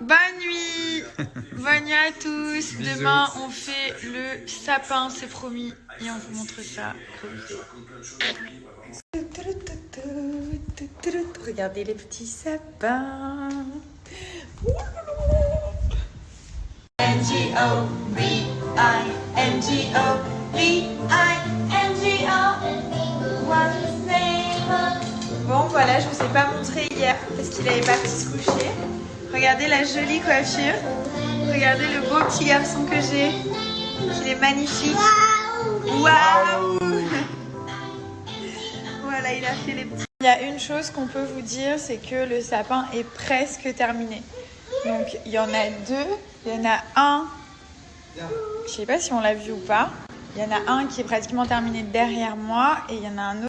Bonne nuit. Bonne nuit à tous. Bisous. Demain, on fait le sapin, c'est promis. Et on vous montre ça. Gros bisous. Regardez les petits sapins. N-G-O, B-I-N-G-O, B-I-N-G-O. What's his name? Bon, voilà, je vous ai pas montré hier parce qu'il avait pas pu se coucher. Regardez la jolie coiffure. Regardez le beau petit garçon que j'ai. Il est magnifique. Waouh! Voilà, il a fait les petits. Il y a une chose qu'on peut vous dire, c'est que le sapin est presque terminé. Donc, il y en a deux. Il y en a un, je sais pas si on l'a vu ou pas. Il y en a un qui est pratiquement terminé derrière moi et il y en a un autre.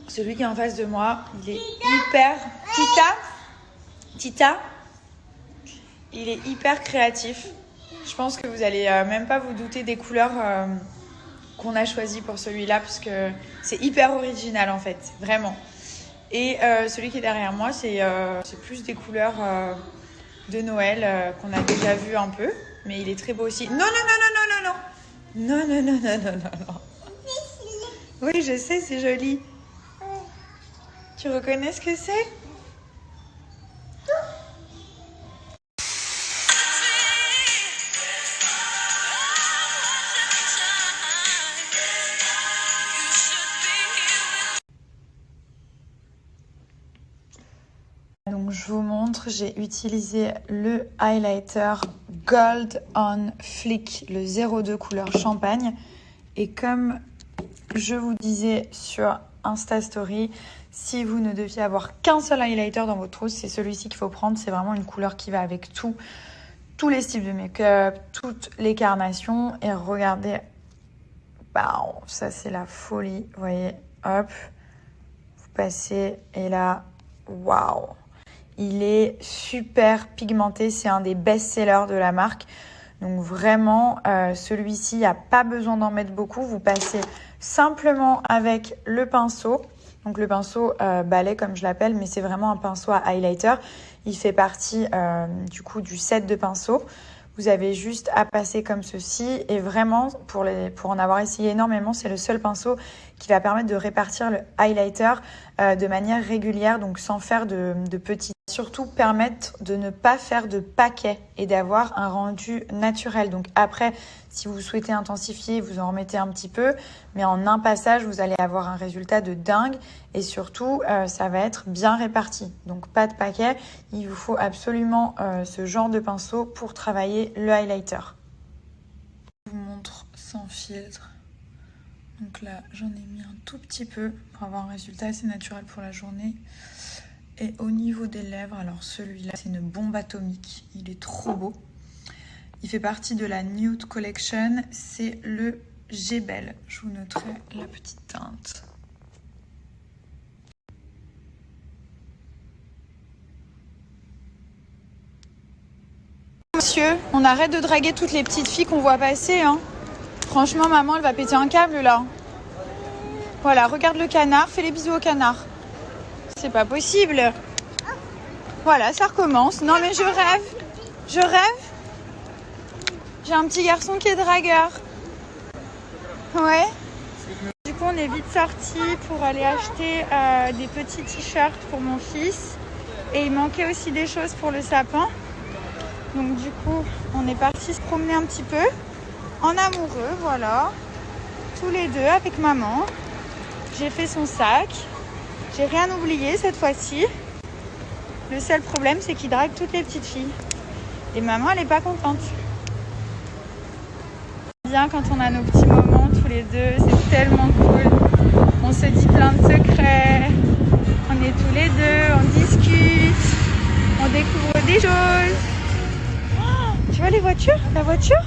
Celui qui est en face de moi, il est hyper... Tita, il est hyper créatif. Je pense que vous allez même pas vous douter des couleurs qu'on a choisies pour celui-là parce que c'est hyper original en fait, vraiment. Et celui qui est derrière moi, c'est plus des couleurs de Noël qu'on a déjà vu un peu, mais il est très beau aussi. Non. Oui, je sais, c'est joli. Tu reconnais ce que c'est? Donc je vous montre, j'ai utilisé le highlighter Gold on Flick, le 02 couleur champagne. Et comme je vous disais sur Insta Story, si vous ne deviez avoir qu'un seul highlighter dans votre trousse, c'est celui-ci qu'il faut prendre. C'est vraiment une couleur qui va avec tous les styles de make-up, toutes les carnations. Et regardez, ça c'est la folie. Vous voyez, hop, vous passez et là, waouh! Il est super pigmenté, c'est un des best-sellers de la marque. Donc vraiment, celui-ci, il n'y a pas besoin d'en mettre beaucoup. Vous passez simplement avec le pinceau. Donc le pinceau balai comme je l'appelle, mais c'est vraiment un pinceau à highlighter. Il fait partie du coup du set de pinceaux. Vous avez juste à passer comme ceci. Et vraiment, pour en avoir essayé énormément, c'est le seul pinceau qui va permettre de répartir le highlighter de manière régulière, donc sans faire de petits. Surtout permettre de ne pas faire de paquets et d'avoir un rendu naturel. Donc après, si vous souhaitez intensifier, vous en remettez un petit peu. Mais en un passage, vous allez avoir un résultat de dingue. Et surtout, ça va être bien réparti. Donc pas de paquets. Il vous faut absolument ce genre de pinceau pour travailler le highlighter. Je vous montre sans filtre. Donc là, j'en ai mis un tout petit peu pour avoir un résultat assez naturel pour la journée. Et au niveau des lèvres, alors celui-là, c'est une bombe atomique. Il est trop beau. Il fait partie de la Nude Collection. C'est le G-Bell. Je vous noterai la petite teinte. Monsieur, on arrête de draguer toutes les petites filles qu'on voit passer. Hein. Franchement, maman, elle va péter un câble là. Voilà, regarde le canard. Fais les bisous au canard. C'est pas possible. Voilà, ça recommence. Non mais je rêve. Je rêve. J'ai un petit garçon qui est dragueur. Ouais. Du coup, on est vite sortis pour aller acheter des petits t-shirts pour mon fils. Et il manquait aussi des choses pour le sapin. Donc du coup, on est parti se promener un petit peu. En amoureux, voilà. Tous les deux avec maman. J'ai fait son sac. J'ai rien oublié cette fois-ci. Le seul problème, c'est qu'il drague toutes les petites filles. Et maman, elle n'est pas contente. Bien quand on a nos petits moments tous les deux, c'est tellement cool. On se dit plein de secrets. On est tous les deux, on discute. On découvre des choses. Oh, tu vois les voitures? La voiture?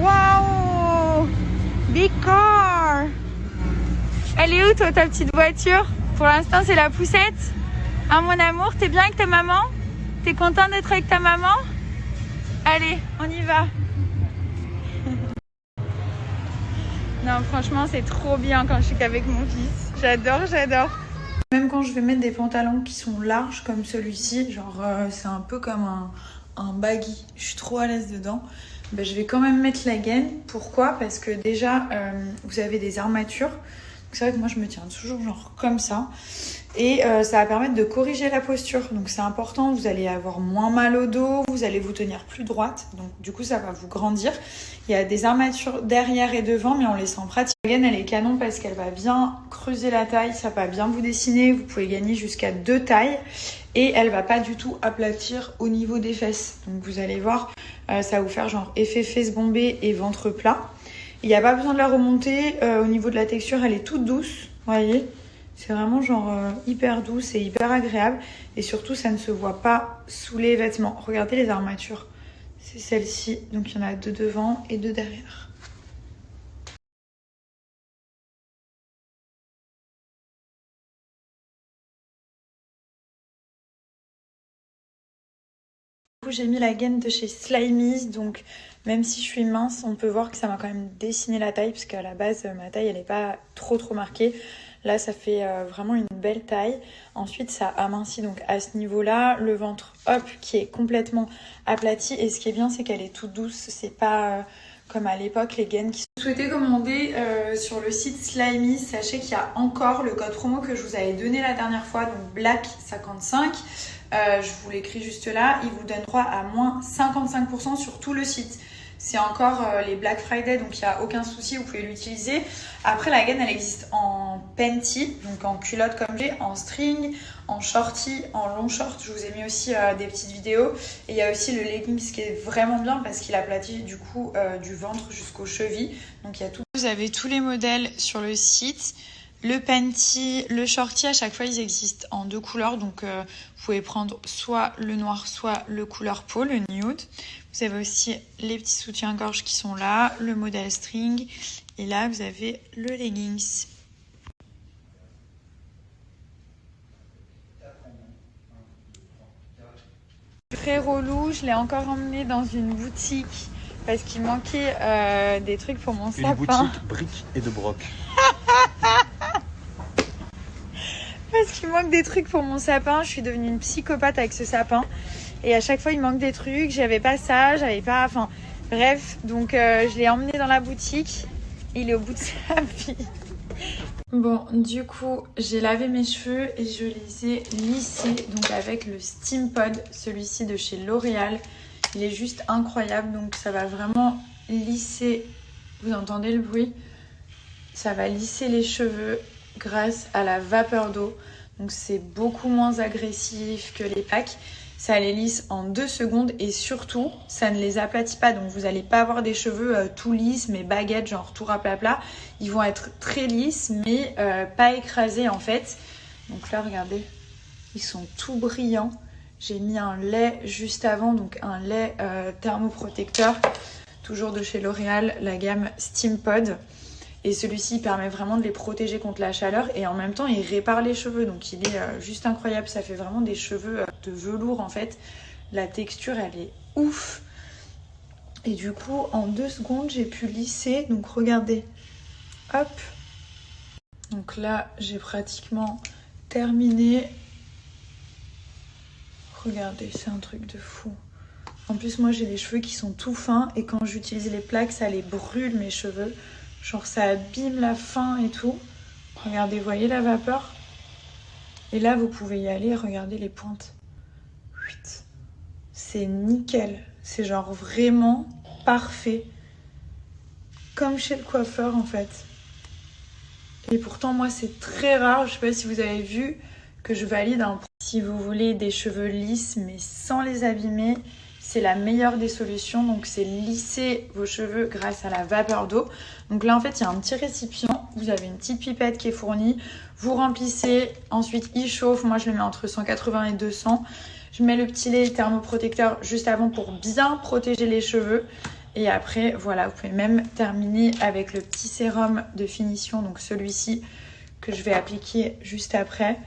Waouh! Big car! Elle est où toi, ta petite voiture? Pour l'instant, c'est la poussette. Hein, mon amour, t'es bien avec ta maman? T'es content d'être avec ta maman? Allez, on y va. Non, franchement, c'est trop bien quand je suis qu'avec mon fils. J'adore, j'adore. Même quand je vais mettre des pantalons qui sont larges comme celui-ci, genre c'est un peu comme un baggy, je suis trop à l'aise dedans. Ben, je vais quand même mettre la gaine. Pourquoi? Parce que déjà, vous avez des armatures. C'est vrai que moi, je me tiens toujours genre comme ça. Et ça va permettre de corriger la posture. Donc c'est important, vous allez avoir moins mal au dos, vous allez vous tenir plus droite. Donc du coup, ça va vous grandir. Il y a des armatures derrière et devant, mais on les sent pratique. La gaine, elle est canon parce qu'elle va bien creuser la taille, ça va bien vous dessiner. Vous pouvez gagner jusqu'à 2 tailles. Et elle va pas du tout aplatir au niveau des fesses. Donc vous allez voir, ça va vous faire genre effet fesses bombées et ventre plat. Il n'y a pas besoin de la remonter. Au niveau de la texture, elle est toute douce, vous voyez. C'est vraiment genre hyper douce et hyper agréable. Et surtout, ça ne se voit pas sous les vêtements. Regardez les armatures. C'est celle-ci. Donc il y en a 2 devant et 2 derrière. J'ai mis la gaine de chez Slimmies, donc même si je suis mince, on peut voir que ça m'a quand même dessiné la taille, parce qu'à la base, ma taille, elle n'est pas trop marquée. Là, ça fait vraiment une belle taille. Ensuite, ça amincit donc à ce niveau-là. Le ventre, hop, qui est complètement aplati. Et ce qui est bien, c'est qu'elle est toute douce. C'est pas comme à l'époque, les gaines qui sont... Vous souhaitez commander sur le site Slimmies, sachez qu'il y a encore le code promo que je vous avais donné la dernière fois, donc BLACK55. Je vous l'écris juste là, il vous donne droit à moins 55% sur tout le site. C'est encore les Black Friday, donc il n'y a aucun souci, vous pouvez l'utiliser. Après, la gaine, elle existe en panty, donc en culotte comme j'ai, en string, en shorty, en long short. Je vous ai mis aussi des petites vidéos. Et il y a aussi le leggings qui est vraiment bien parce qu'il aplatit du coup du ventre jusqu'aux chevilles. Donc il y a tout. Vous avez tous les modèles sur le site. Le panty, le shorty, à chaque fois, ils existent en 2 couleurs. Donc, vous pouvez prendre soit le noir, soit le couleur peau, le nude. Vous avez aussi les petits soutiens-gorge qui sont là, le modèle string. Et là, vous avez le leggings. Très relou, je l'ai encore emmené dans une boutique parce qu'il manquait des trucs pour mon sapin. Une boutique briques et de broc. Parce qu'il manque des trucs pour mon sapin. Je suis devenue une psychopathe avec ce sapin. Et à chaque fois, il manque des trucs. J'avais pas ça, j'avais pas... Enfin, bref. Donc, je l'ai emmené dans la boutique. Il est au bout de sa vie. Bon, du coup, j'ai lavé mes cheveux et je les ai lissés. Donc, avec le Steam Pod, celui-ci de chez L'Oréal. Il est juste incroyable. Donc, ça va vraiment lisser... Vous entendez le bruit? Ça va lisser les cheveux grâce à la vapeur d'eau. Donc c'est beaucoup moins agressif que les packs. Ça les lisse en 2 secondes et surtout, ça ne les aplatit pas. Donc vous n'allez pas avoir des cheveux tout lisses, mais baguettes, genre tout raplapla. Ils vont être très lisses, mais pas écrasés en fait. Donc là, regardez, ils sont tout brillants. J'ai mis un lait juste avant, donc un lait thermoprotecteur. Toujours de chez L'Oréal, la gamme Steam Pod. Et celui-ci permet vraiment de les protéger contre la chaleur et en même temps il répare les cheveux. Donc il est juste incroyable, ça fait vraiment des cheveux de velours en fait. La texture elle est ouf. Et du coup en 2 secondes j'ai pu lisser, donc regardez, hop. Donc là j'ai pratiquement terminé. Regardez, c'est un truc de fou. En plus moi j'ai les cheveux qui sont tout fins et quand j'utilise les plaques ça les brûle mes cheveux. Genre ça abîme la fin et tout. Regardez, vous voyez la vapeur? Et là, vous pouvez y aller, regardez les pointes. C'est nickel. C'est genre vraiment parfait. Comme chez le coiffeur en fait. Et pourtant, moi, c'est très rare. Je sais pas si vous avez vu que je valide un... Si vous voulez des cheveux lisses mais sans les abîmer, c'est la meilleure des solutions. Donc c'est lisser vos cheveux grâce à la vapeur d'eau. Donc là en fait il y a un petit récipient, vous avez une petite pipette qui est fournie, vous remplissez, ensuite il chauffe, moi je le mets entre 180 et 200. Je mets le petit lait thermoprotecteur juste avant pour bien protéger les cheveux. Et après voilà, vous pouvez même terminer avec le petit sérum de finition, donc celui-ci que je vais appliquer juste après.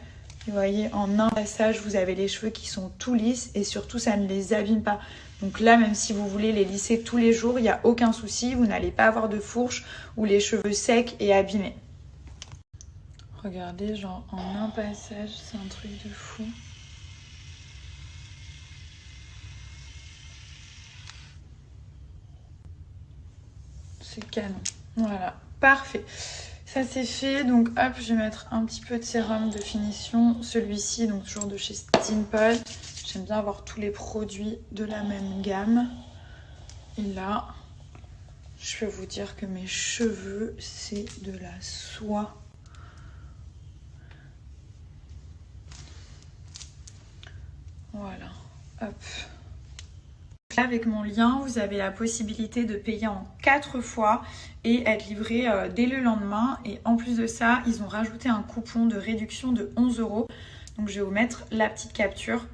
Vous voyez, en un passage, vous avez les cheveux qui sont tout lisses et surtout, ça ne les abîme pas. Donc là, même si vous voulez les lisser tous les jours, il n'y a aucun souci. Vous n'allez pas avoir de fourche ou les cheveux secs et abîmés. Regardez, genre en un passage, c'est un truc de fou. C'est canon. Voilà, parfait. Ça c'est fait, donc hop, je vais mettre un petit peu de sérum de finition. Celui-ci, donc toujours de chez Stinpol. J'aime bien avoir tous les produits de la même gamme. Et là, je peux vous dire que mes cheveux, c'est de la soie. Voilà, hop. Là, avec mon lien, vous avez la possibilité de payer en 4 fois et être livré dès le lendemain. Et en plus de ça, ils ont rajouté un coupon de réduction de 11 €. Donc je vais vous mettre la petite capture